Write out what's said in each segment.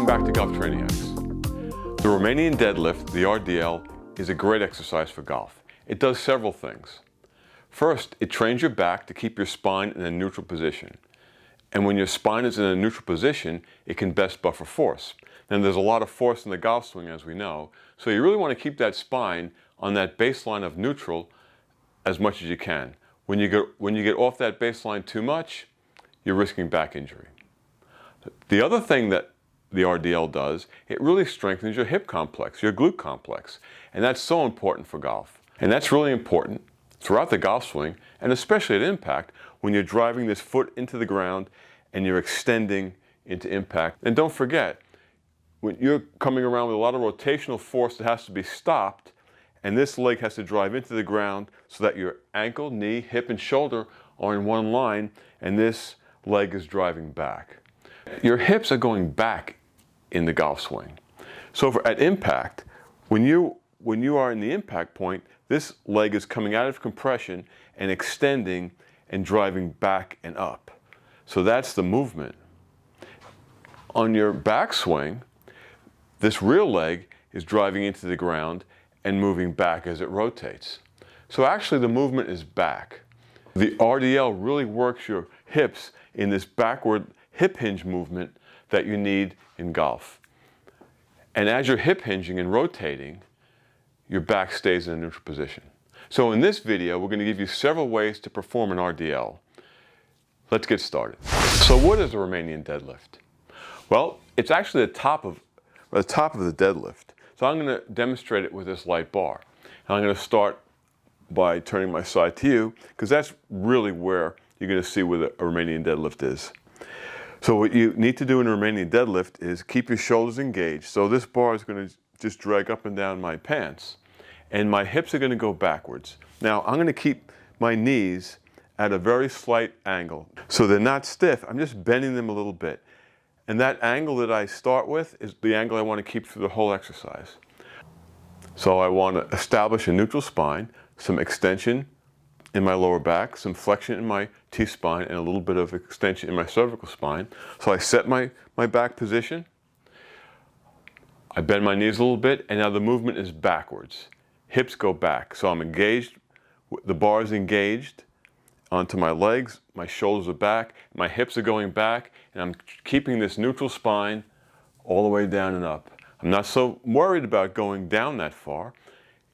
Welcome back to Golf Training X. The Romanian Deadlift, the RDL, is a great exercise for golf. It does several things. First, it trains your back to keep your spine in a neutral position. And when your spine is in a neutral position, it can best buffer force. And there's a lot of force in the golf swing, as we know, so you really want to keep that spine on that baseline of neutral as much as you can. When you get off that baseline too much, you're risking back injury. The other thing that the RDL does, it really strengthens your hip complex, your glute complex. And that's so important for golf. And that's really important throughout the golf swing, and especially at impact, when you're driving this foot into the ground and you're extending into impact. And don't forget, when you're coming around with a lot of rotational force that has to be stopped, and this leg has to drive into the ground so that your ankle, knee, hip, and shoulder are in one line, and this leg is driving back. Your hips are going back in the golf swing. So at impact, when you are in the impact point, this leg is coming out of compression and extending and driving back and up. So that's the movement. On your backswing, this rear leg is driving into the ground and moving back as it rotates. So actually the movement is back. The RDL really works your hips in this backward hip hinge movement that you need in golf. And as you're hip hinging and rotating, your back stays in a neutral position. So in this video, we're going to give you several ways to perform an RDL. Let's get started. So what is a Romanian deadlift? Well, it's actually the top of the deadlift. So I'm going to demonstrate it with this light bar. And I'm going to start by turning my side to you, because that's really where you're going to see where a Romanian deadlift is. So what you need to do in a Romanian deadlift is keep your shoulders engaged. So this bar is going to just drag up and down my pants, and my hips are going to go backwards. Now I'm going to keep my knees at a very slight angle. So they're not stiff, I'm just bending them a little bit. And that angle that I start with is the angle I want to keep through the whole exercise. So I want to establish a neutral spine, some extension in my lower back, some flexion in my T-spine, and a little bit of extension in my cervical spine. So I set my back position, I bend my knees a little bit, and now the movement is backwards. Hips go back. So I'm engaged, the bar is engaged onto my legs, my shoulders are back, my hips are going back, and I'm keeping this neutral spine all the way down and up. I'm not so worried about going down that far.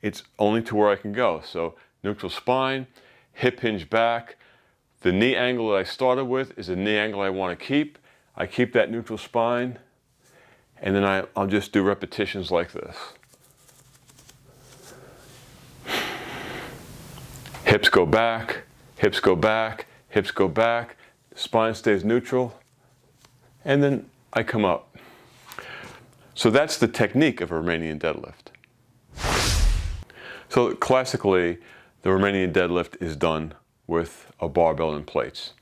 It's only to where I can go. So neutral spine, hip hinge back. The knee angle that I started with is the knee angle I want to keep. I keep that neutral spine, and then I'll just do repetitions like this. Hips go back, hips go back, hips go back, spine stays neutral, and then I come up. So that's the technique of a Romanian deadlift. So classically, the Romanian deadlift is done with a barbell and plates.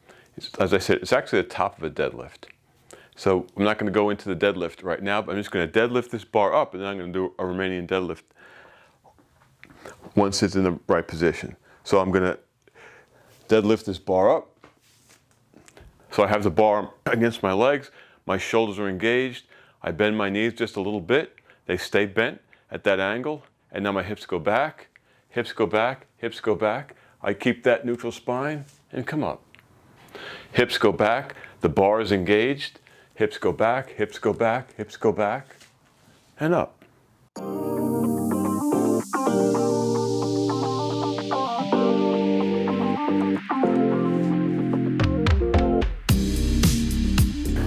As I said, it's actually the top of a deadlift. So I'm not going to go into the deadlift right now, but I'm just going to deadlift this bar up, and then I'm going to do a Romanian deadlift once it's in the right position. So I'm going to deadlift this bar up. So I have the bar against my legs, my shoulders are engaged, I bend my knees just a little bit, they stay bent at that angle, and now my hips go back, hips go back, hips go back. I keep that neutral spine and come up. Hips go back, the bar is engaged, hips go back, hips go back, hips go back, and up.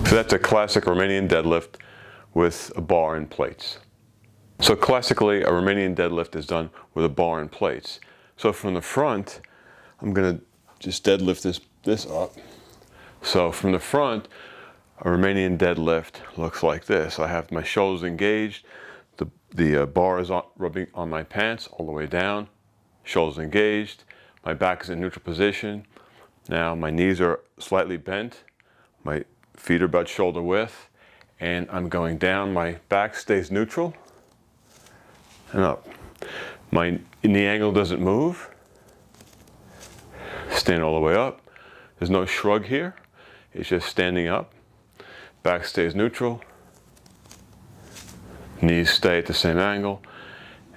So that's a classic Romanian deadlift with a bar and plates. So classically, a Romanian deadlift is done with a bar and plates. So from the front, I'm going to just deadlift this up. So from the front, a Romanian deadlift looks like this. I have my shoulders engaged, the bar is rubbing on my pants all the way down, shoulders engaged, my back is in neutral position. Now my knees are slightly bent, my feet are about shoulder width, and I'm going down, my back stays neutral, and up. My knee angle doesn't move. Stand all the way up. There's no shrug here. It's just standing up. Back stays neutral, Knees stay at the same angle,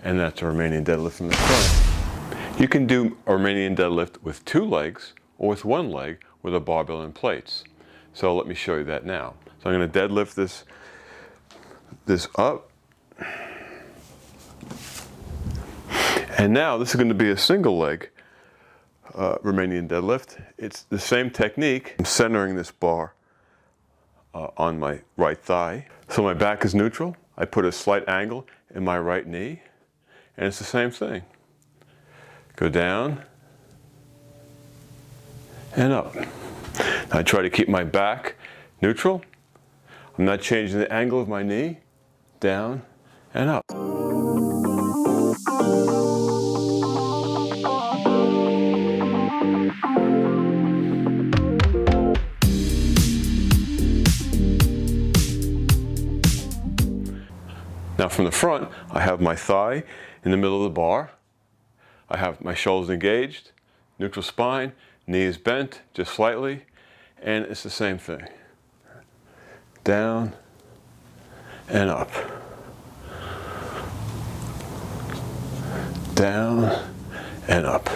and that's a Romanian deadlift from the front. You can do a Romanian deadlift with 2 legs or with 1 leg with a barbell and plates. So let me show you that now. So I'm going to deadlift this up. And now this is going to be a single leg Romanian deadlift. It's the same technique. I'm centering this bar on my right thigh. So my back is neutral. I put a slight angle in my right knee, and it's the same thing. Go down and up. I try to keep my back neutral. I'm not changing the angle of my knee. Down and up. Now from the front, I have my thigh in the middle of the bar. I have my shoulders engaged, neutral spine, knees bent just slightly, and it's the same thing. Down and up. Down and up.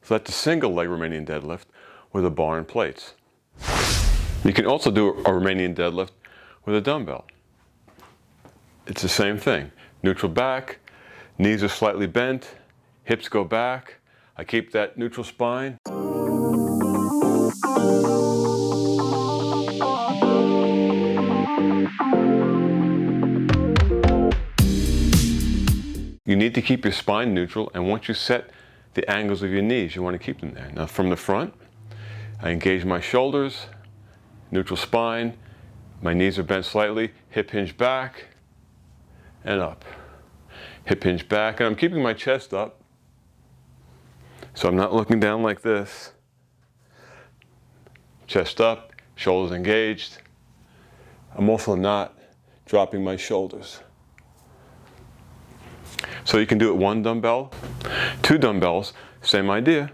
So that's a single leg Romanian deadlift with a bar and plates. You can also do a Romanian deadlift with a dumbbell. It's the same thing. Neutral back, knees are slightly bent, hips go back. I keep that neutral spine. You need to keep your spine neutral, and once you set the angles of your knees, you want to keep them there. Now from the front, I engage my shoulders, neutral spine, my knees are bent slightly, hip hinge back and up. Hip hinge back, and I'm keeping my chest up, so I'm not looking down like this. Chest up, shoulders engaged. I'm also not dropping my shoulders. So you can do it 1 dumbbell, 2 dumbbells, same idea.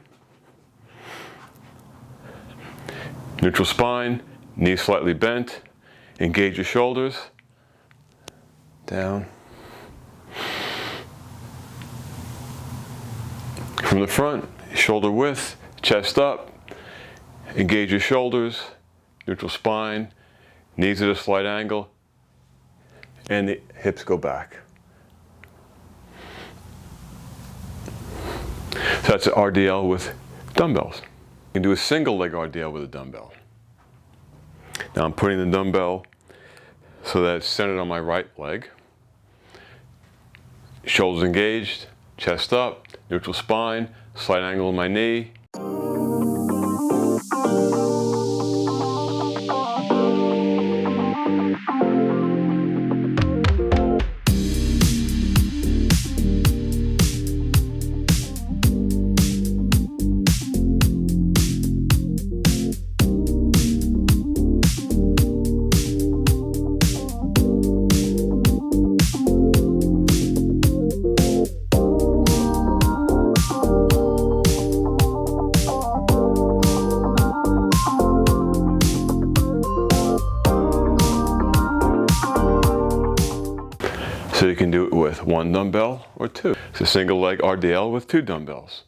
Neutral spine, knees slightly bent, engage your shoulders, down. From the front, shoulder width, chest up, engage your shoulders, neutral spine, knees at a slight angle, and the hips go back. So that's an RDL with dumbbells. You can do a single leg RDL with a dumbbell. Now I'm putting the dumbbell so that it's centered on my right leg. Shoulders engaged, chest up, neutral spine, slight angle in my knee. So you can do it with 1 dumbbell or 2. It's a single leg RDL with 2 dumbbells.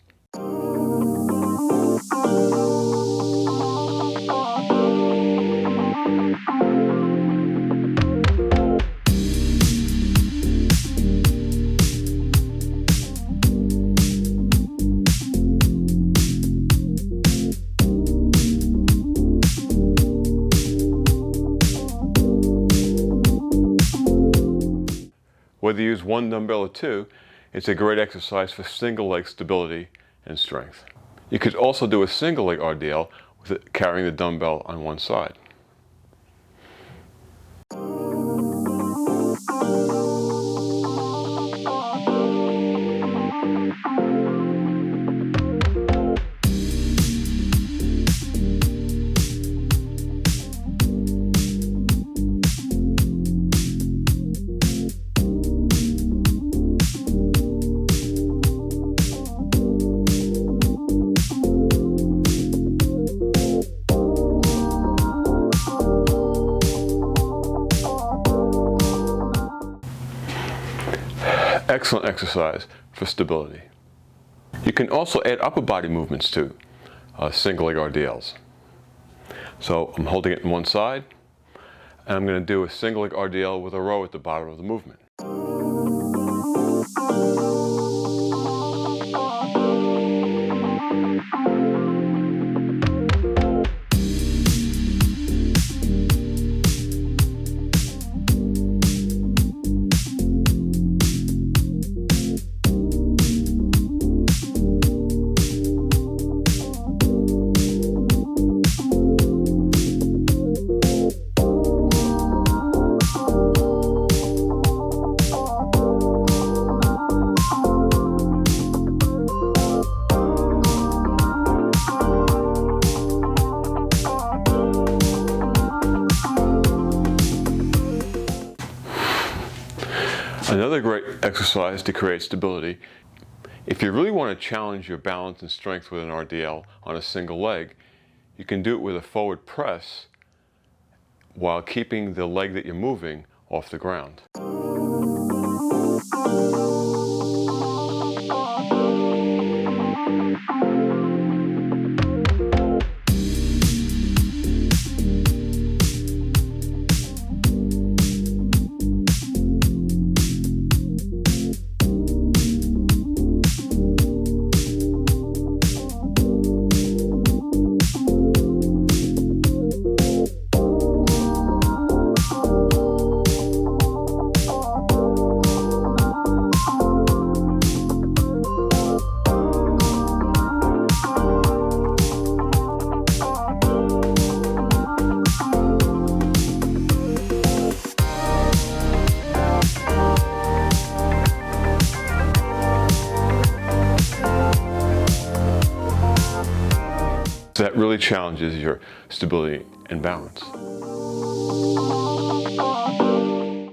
Whether you use 1 dumbbell or 2, it's a great exercise for single leg stability and strength. You could also do a single leg RDL with carrying the dumbbell on one side. excellent exercise for stability. You can also add upper body movements to single leg RDLs. So I'm holding it on one side, and I'm going to do a single leg RDL with a row at the bottom of the movement. Another great exercise to create stability, if you really want to challenge your balance and strength with an RDL on a single leg, you can do it with a forward press while keeping the leg that you're moving off the ground. So that really challenges your stability and balance.